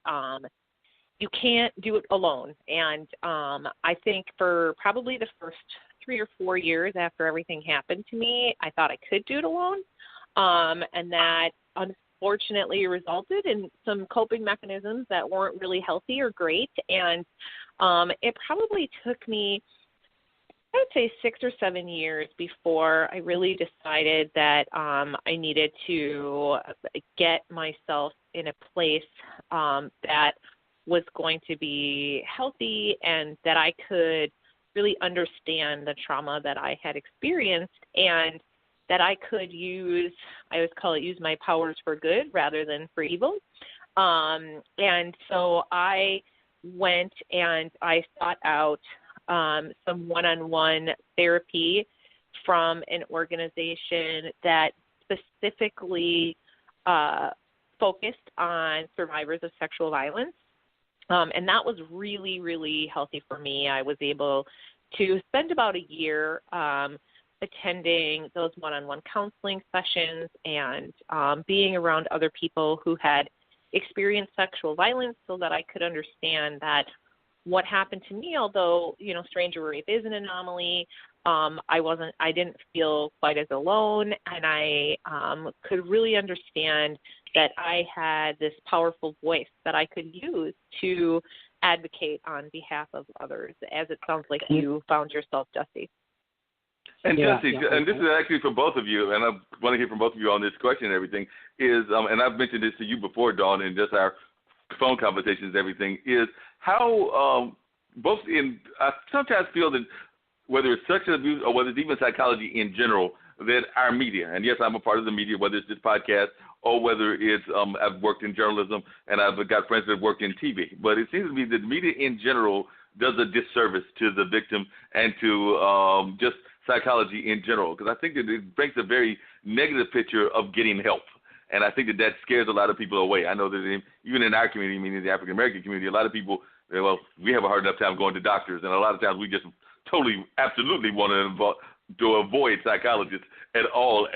that you can't do it alone. And I think for probably the first 3 or 4 years after everything happened to me, I thought I could do it alone. And that unfortunately resulted in some coping mechanisms that weren't really healthy or great. And it probably took me, I would say, 6 or 7 years before I really decided that I needed to get myself in a place that was going to be healthy and that I could really understand the trauma that I had experienced and that I could use, I always call it, use my powers for good rather than for evil. And so I went and I sought out some one-on-one therapy from an organization that specifically focused on survivors of sexual violence. And that was really, really healthy for me. I was able to spend about a year attending those one-on-one counseling sessions and being around other people who had experienced sexual violence so that I could understand that what happened to me, although, stranger rape is an anomaly, I didn't feel quite as alone, and I could really understand that I had this powerful voice that I could use to advocate on behalf of others, as it sounds like you found yourself, Jesse. And Jesse, and this is actually for both of you, and I want to hear from both of you on this question and everything, is, and I've mentioned this to you before, Dawn, in just our phone conversations and everything, is how I sometimes feel that whether it's sexual abuse or whether it's even psychology in general, that our media, and yes, I'm a part of the media, whether it's this podcast or whether it's I've worked in journalism and I've got friends that work in TV, but it seems to me that the media in general does a disservice to the victim and to just psychology in general, because I think that it brings a very negative picture of getting help. And I think that scares a lot of people away. I know that even in our community, meaning the African-American community, a lot of people, we have a hard enough time going to doctors, and a lot of times we just totally, absolutely want to avoid psychologists at all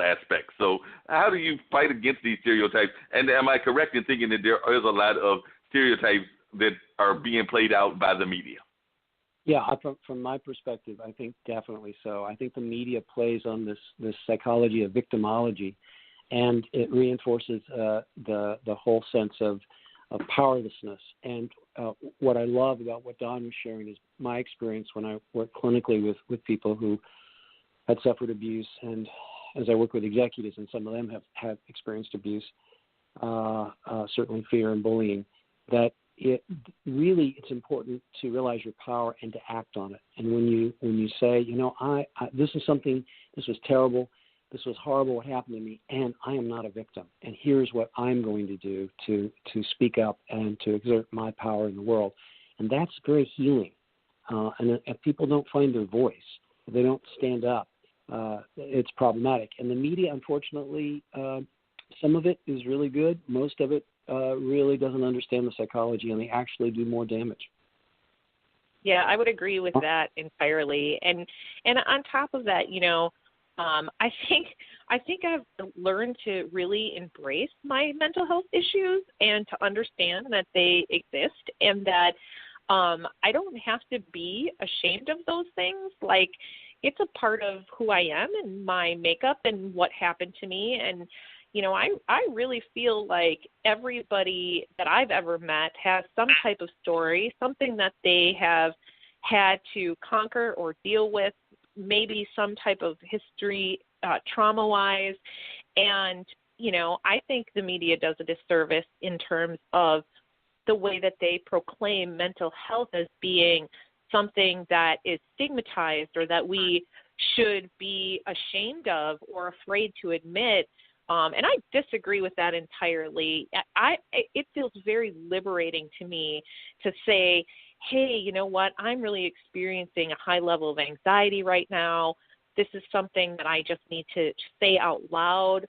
aspects. So how do you fight against these stereotypes? And am I correct in thinking that there is a lot of stereotypes that are being played out by the media? Yeah, from my perspective, I think definitely so. I think the media plays on this psychology of victimology, and it reinforces the whole sense of powerlessness. And what I love about what Dawn was sharing is my experience when I work clinically with people who had suffered abuse, and as I work with executives, and some of them have experienced abuse, certainly fear and bullying, that it's important to realize your power and to act on it. And when you say, this was terrible, this was horrible what happened to me, and I am not a victim, and here's what I'm going to do to speak up and to exert my power in the world. And that's very healing. And if people don't find their voice, if they don't stand up, it's problematic. And the media, unfortunately, some of it is really good. Most of it really doesn't understand the psychology, and they actually do more damage. Yeah, I would agree with that entirely. And on top of that, I think I've learned to really embrace my mental health issues and to understand that they exist, and that I don't have to be ashamed of those things. Like, it's a part of who I am and my makeup and what happened to me. And I really feel like everybody that I've ever met has some type of story, something that they have had to conquer or deal with, maybe some type of history, trauma-wise. And, I think the media does a disservice in terms of the way that they proclaim mental health as being something that is stigmatized or that we should be ashamed of or afraid to admit. And I disagree with that entirely. It feels very liberating to me to say, hey, you know what, I'm really experiencing a high level of anxiety right now. This is something that I just need to say out loud.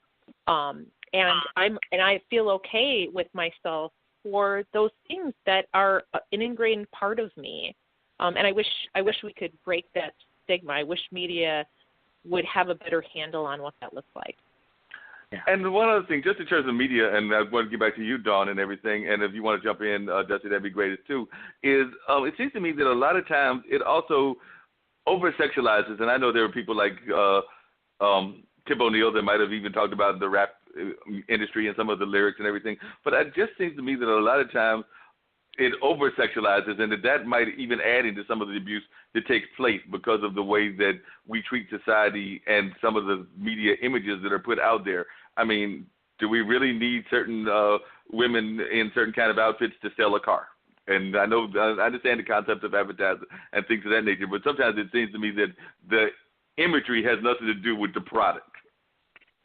And I feel okay with myself for those things that are an ingrained part of me. And I wish we could break that stigma. I wish media would have a better handle on what that looks like. Yeah. And one other thing, just in terms of media, and I want to get back to you, Dawn, and everything, and if you want to jump in, Dusty, that'd be great too, is it seems to me that a lot of times it also over-sexualizes, and I know there are people like Tip O'Neill that might have even talked about the rap industry and some of the lyrics and everything, but it just seems to me that a lot of times it over-sexualizes, and that might even add into some of the abuse that takes place because of the way that we treat society and some of the media images that are put out there. I mean, do we really need certain women in certain kind of outfits to sell a car? And I know I understand the concept of advertising and things of that nature, but sometimes it seems to me that the imagery has nothing to do with the product.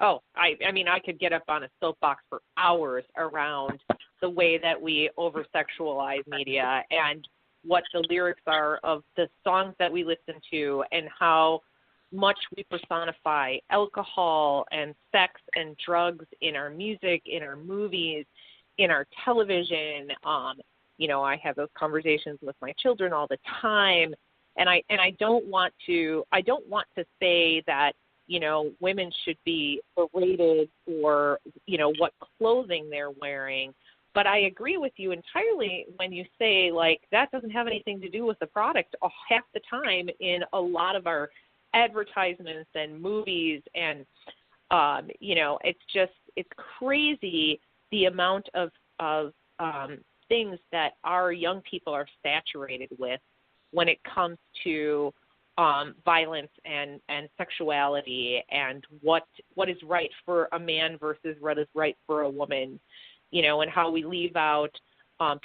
Oh, I mean, I could get up on a soapbox for hours around the way that we over-sexualize media and what the lyrics are of the songs that we listen to and how much we personify alcohol and sex and drugs in our music, in our movies, in our television. You know, I have those conversations with my children all the time, and I don't want to say that, you know, women should be berated for, you know, what clothing they're wearing. But I agree with you entirely when you say, like, that doesn't have anything to do with the product. Half the time in a lot of our advertisements and movies and, you know, it's crazy the amount of things that our young people are saturated with when it comes to violence and sexuality and what is right for a man versus what is right for a woman, you know, and how we leave out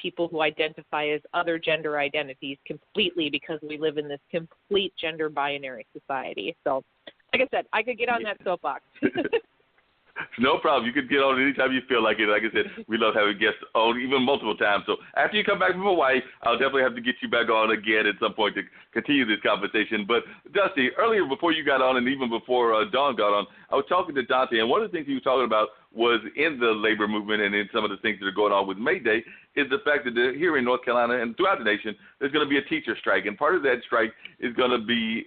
people who identify as other gender identities completely because we live in this complete gender binary society. So, like I said, I could get on that soapbox. No problem. You can get on anytime you feel like it. Like I said, we love having guests on even multiple times. So after you come back from Hawaii, I'll definitely have to get you back on again at some point to continue this conversation. But, Dusty, earlier before you got on and even before Dawn got on, I was talking to Dante, and one of the things he was talking about was in the labor movement and in some of the things that are going on with May Day is the fact that here in North Carolina and throughout the nation, there's going to be a teacher strike. And part of that strike is going to be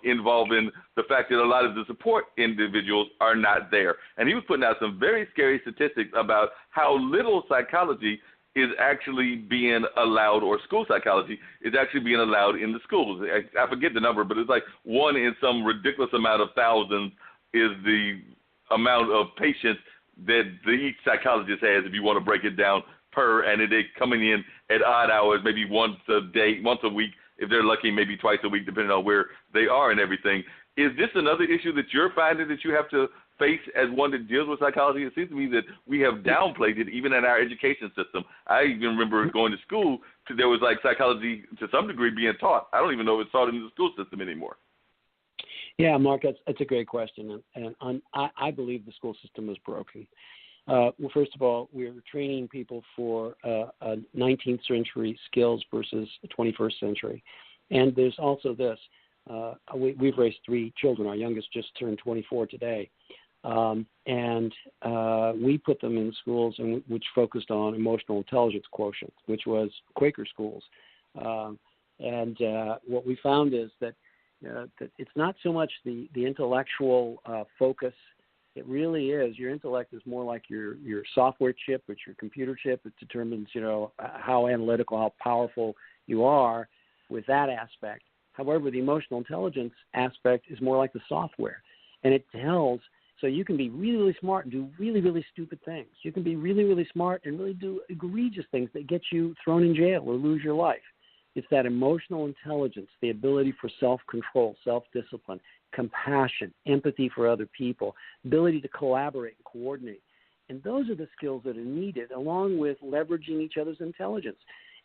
involving the fact that a lot of the support individuals are not there. And he was putting out some very scary statistics about how little psychology is actually being allowed, or school psychology is actually being allowed in the schools. I forget the number, but it's like 1 in some ridiculous amount of thousands is the amount of patients that each psychologist has, if you want to break it down, per, and they're coming in at odd hours, maybe once a day, once a week, if they're lucky, maybe twice a week, depending on where they are and everything. Is this another issue that you're finding that you have to face as one that deals with psychology? It seems to me that we have downplayed it even in our education system. I even remember going to school, there was like psychology to some degree being taught. I don't even know if it's taught in the school system anymore. Yeah, Mark, that's a great question, and I believe the school system is broken. Well, first of all, we're training people for 19th century skills versus the 21st century. And there's also this. We've raised 3 children. Our youngest just turned 24 today. And we put them in schools which focused on emotional intelligence quotient, which was Quaker schools. And what we found is that it's not so much the intellectual focus. It really is. Your intellect is more like your software chip. It's your computer chip. It determines, how analytical, how powerful you are with that aspect. However, the emotional intelligence aspect is more like the software. And it tells, so you can be really, really smart and do really, really stupid things. You can be really, really smart and really do egregious things that get you thrown in jail or lose your life. It's that emotional intelligence, the ability for self-control, self-discipline, compassion, empathy for other people, ability to collaborate and coordinate. And those are the skills that are needed, along with leveraging each other's intelligence.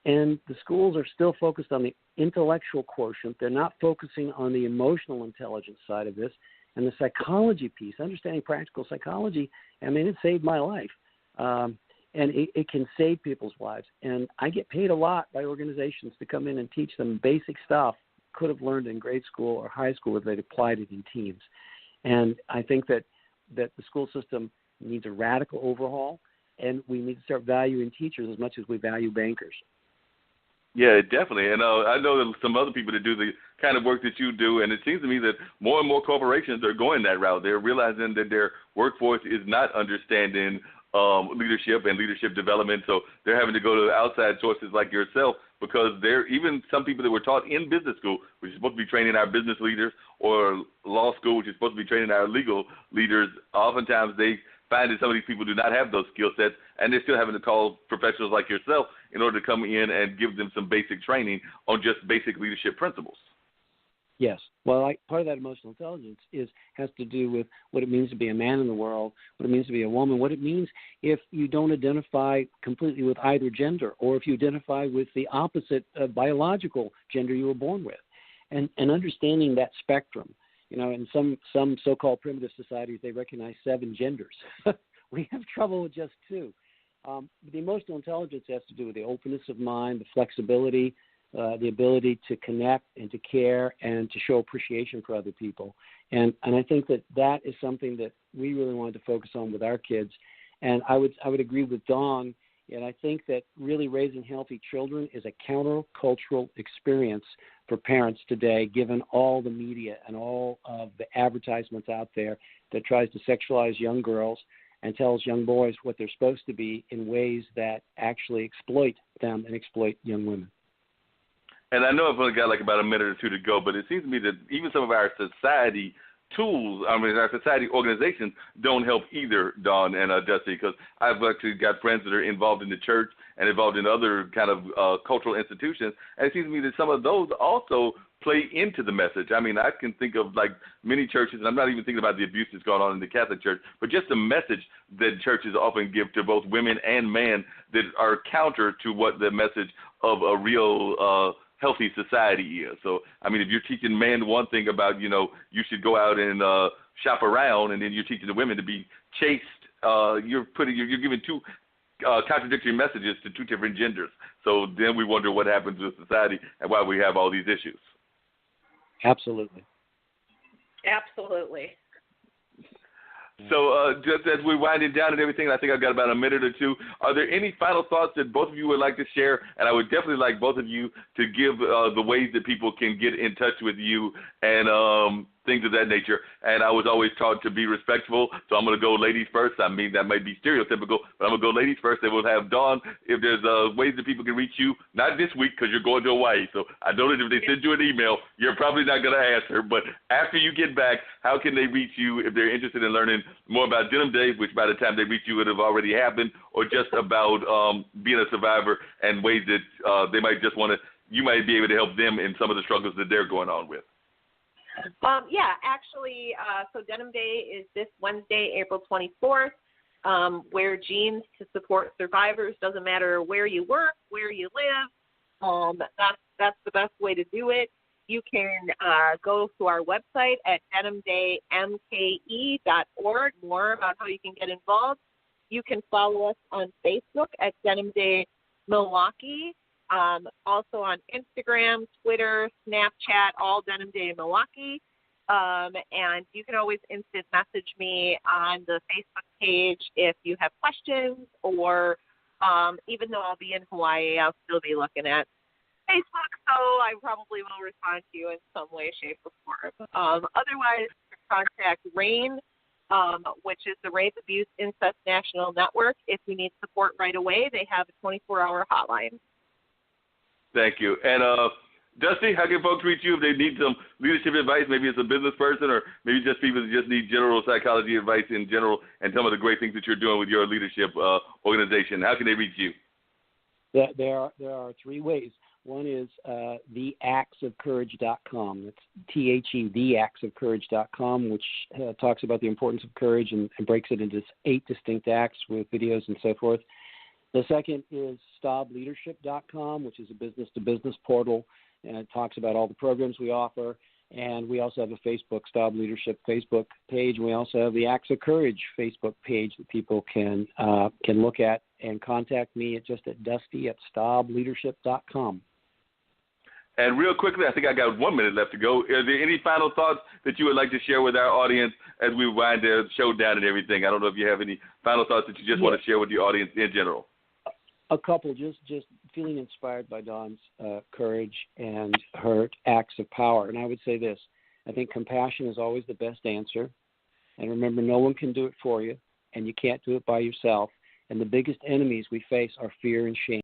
And the schools are still focused on the intellectual quotient. They're not focusing on the emotional intelligence side of this. And the psychology piece, understanding practical psychology, it saved my life. And it can save people's lives. And I get paid a lot by organizations to come in and teach them basic stuff could have learned in grade school or high school if they'd applied it in teams. And I think that the school system needs a radical overhaul, and we need to start valuing teachers as much as we value bankers. Yeah, definitely. And I know that some other people that do the kind of work that you do, and it seems to me that more and more corporations are going that route. They're realizing that their workforce is not understanding leadership and leadership development, so they're having to go to outside sources like yourself, because even some people that were taught in business school, which is supposed to be training our business leaders, or law school, which is supposed to be training our legal leaders, oftentimes they find that some of these people do not have those skill sets, and they're still having to call professionals like yourself in order to come in and give them some basic training on just basic leadership principles. Yes. Well, part of that emotional intelligence has to do with what it means to be a man in the world, what it means to be a woman, what it means if you don't identify completely with either gender, or if you identify with the opposite biological gender you were born with, and understanding that spectrum. You know, in some so-called primitive societies, they recognize 7 genders. We have trouble with just 2. The emotional intelligence has to do with the openness of mind, the flexibility, the ability to connect and to care and to show appreciation for other people. And I think that is something that we really wanted to focus on with our kids. And I would agree with Dawn, and I think that really raising healthy children is a countercultural experience for parents today, given all the media and all of the advertisements out there that tries to sexualize young girls and tells young boys what they're supposed to be in ways that actually exploit them and exploit young women. And I know I've only got like about a minute or two to go, but it seems to me that even some of our society tools, our society organizations don't help either, Dawn and Dusty, because I've actually got friends that are involved in the church and involved in other kind of cultural institutions, and it seems to me that some of those also play into the message. I mean, I can think of like many churches, and I'm not even thinking about the abuse that's going on in the Catholic Church, but just the message that churches often give to both women and men that are counter to what the message of a real healthy society is. So, I mean, if you're teaching men one thing about, you know, you should go out and shop around, and then you're teaching the women to be chaste, you're giving 2 contradictory messages to 2 different genders. So then we wonder what happens to society and why we have all these issues. Absolutely. Absolutely. So just as we're winding down and everything, I think I've got about a minute or two. Are there any final thoughts that both of you would like to share? And I would definitely like both of you to give the ways that people can get in touch with you and things of that nature. And I was always taught to be respectful, so I'm going to go ladies first. I mean, that might be stereotypical, but I'm going to go ladies first. And we'll have Dawn, if there's ways that people can reach you, not this week because you're going to Hawaii. So I know that if they send you an email, you're probably not going to answer. But after you get back, how can they reach you if they're interested in learning more about Denim Day, which by the time they reach you would have already happened, or just about being a survivor and ways that they might just want to, you might be able to help them in some of the struggles that they're going on with? Actually, so Denim Day is this Wednesday, April 24th. Wear jeans to support survivors. Doesn't matter where you work, where you live. That's the best way to do it. You can go to our website at denimdaymke.org, more about how you can get involved. You can follow us on Facebook at Denim Day Milwaukee. Also on Instagram, Twitter, Snapchat, all Denim Day Milwaukee. And you can always instant message me on the Facebook page if you have questions, or even though I'll be in Hawaii, I'll still be looking at Facebook, so I probably will respond to you in some way, shape, or form. Otherwise, contact RAIN, which is the Rape, Abuse, Incest National Network. If you need support right away, they have a 24-hour hotline. Thank you. And Dusty, how can folks reach you if they need some leadership advice? Maybe it's a business person, or maybe just people that just need general psychology advice in general, and some of the great things that you're doing with your leadership organization. How can they reach you? There are 3 ways. One is theactsofcourage.com. That's THE, theactsofcourage.com, which talks about the importance of courage and breaks it into 8 distinct acts with videos and so forth. The second is StaubLeadership.com, which is a business-to-business portal, and it talks about all the programs we offer. And we also have a Facebook, Staub Leadership Facebook page, and we also have the Acts of Courage Facebook page that people can look at and contact me at Dusty@StaubLeadership.com. And real quickly, I think I got 1 minute left to go. Are there any final thoughts that you would like to share with our audience as we wind the show down and everything? I don't know if you have any final thoughts that you just want to share with the audience in general. A couple, just feeling inspired by Dawn's courage and her acts of power. And I would say this, I think compassion is always the best answer. And remember, no one can do it for you, and you can't do it by yourself. And the biggest enemies we face are fear and shame.